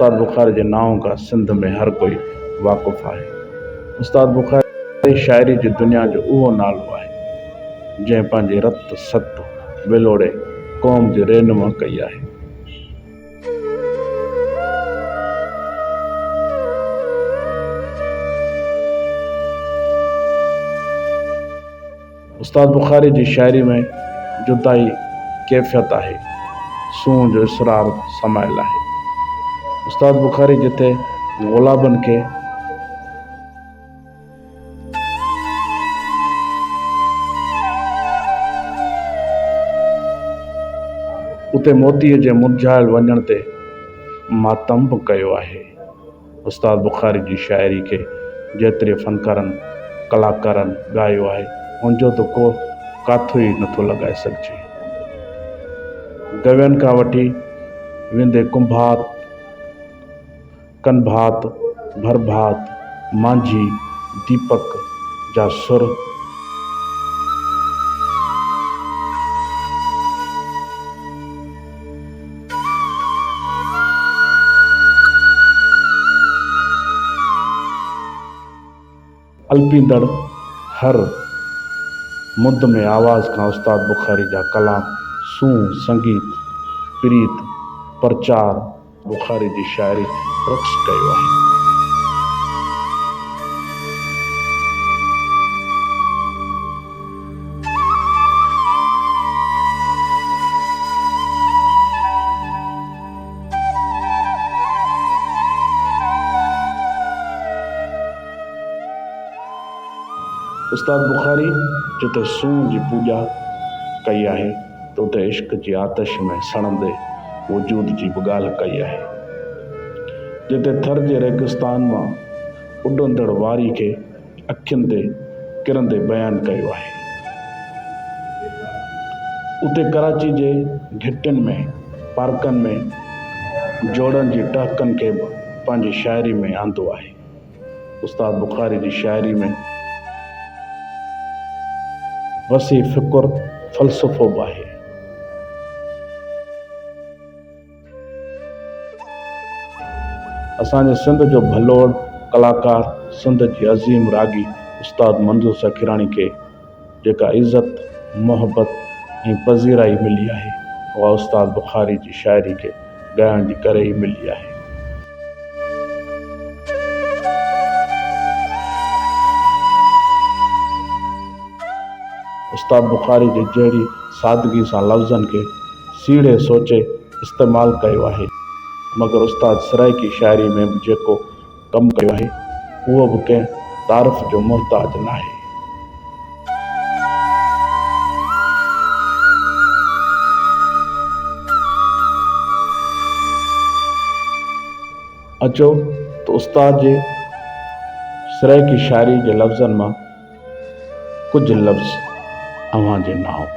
उस्ताद बुखारी जे नाव का सिंध में हर कोई वाक़ुफ़ आहे। उस्ताद बुखारी शाइरी जी दुनिया जो उहो नालो आहे जंहिं पंहिंजे रत सत विलोड़े क़ौम जी रहनुमा कई आहे। उस्ताद बुखारी जी शाइरी में जुदाई कैफ़ियत आहे, सूंह जो इसरार समायल आहे। उस्ताद बुखारी जिथे ग़ुलाबनि खे उते मोतीअ जे मुरझाइल वञण ते मातम बि कयो आहे। उस्ताद बुखारी जी शाइरी खे जेतिरे फ़नकारनि कलाकारनि ॻायो आहे उनजो त को काथो ई नथो लॻाए सघिजे। गवियनि खां वठी वेंदे कुंभात कनभात भरभात मांझी दीपक जा सुर अलपींदड़ हर मुद में आवाज़ खां उस्ताद बुखारी जा कलाम सूंह संगीत प्रीत प्रचार बुखारी जी शाइरी रक़्स कयो आहे। उस्ताद बुखारी जिते सूंह जी पूॼा कई आहे त उते इश्क जी आतिश में सड़ंदे वजूद जी बि ॻाल्हि कई आहे। जिते थर जे रेगिस्तान मां उॾंदड़ वारी खे अखियुनि ते किरंदे बयानु कयो आहे। उते कराची जे घिटियुनि में पार्कनि में जोड़नि जी टहकनि खे बि पंहिंजी शाइरी में आंदो आहे। उस्ताद बुखारी जी शाइरी में वसी फ़िकुर फ़लसफ़ो बि आहे। असांजे सिंध जो भलोड़ कलाकार सिंध जी अज़ीम रागी उस्ताद मंज़ूर सखीराणी खे जेका इज़त मोहबत ऐं पज़ीराई मिली आहे उहा उस्ताद बुखारी जी शाइरी खे ॻाइण जे करे ई मिली आहे। उस्ताद बुखारी जी जहिड़ी सादगी सां लफ़्ज़नि खे सीड़े सोचे इस्तेमालु कयो आहे, मगर उस्ताद सराइकी शाइरी में बि जेको कमु कयो आहे उहो बि कंहिं तारीफ़ जो मुहताज न आहे। अचो त उस्ताद जे सराइकी शाइरी जे लफ़्ज़नि मां कुझु लफ़्ज़ अव्हां जे नाम।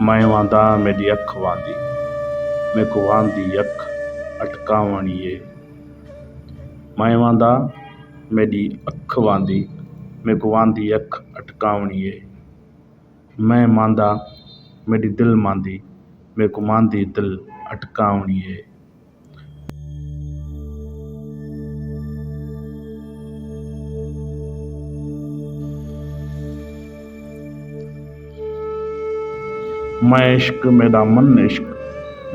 मैं वांदा मेरी अख वांदी मेको वांदी अख अटकावणीए। मैं वांदा मेरी अख वांदी मेको वांदी अख अटकावणीए। मैं मांदा मेरी दिल मांदी मेको मांदी दिल अटकावणीए। मैं इश्क मेरा मन इश्क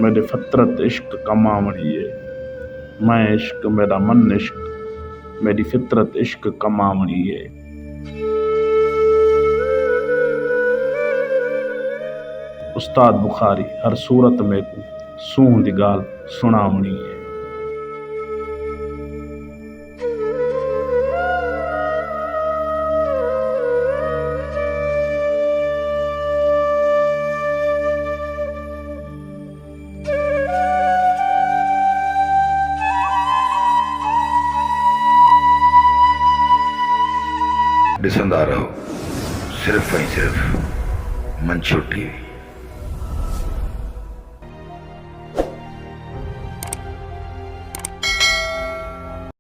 मेरी फितरत इश्क कमावणीए। मैं इश्क मेरा मन इश्क मेरी फितरत इश्क कमावणीए। उस्ताद बुखारी हर सूरत में को सूंह दी ॻाल्हि सुणावणीए। ॾिसंदा रहो सिर्फ़ ऐं सिर्फ़ मंशूर टीवी।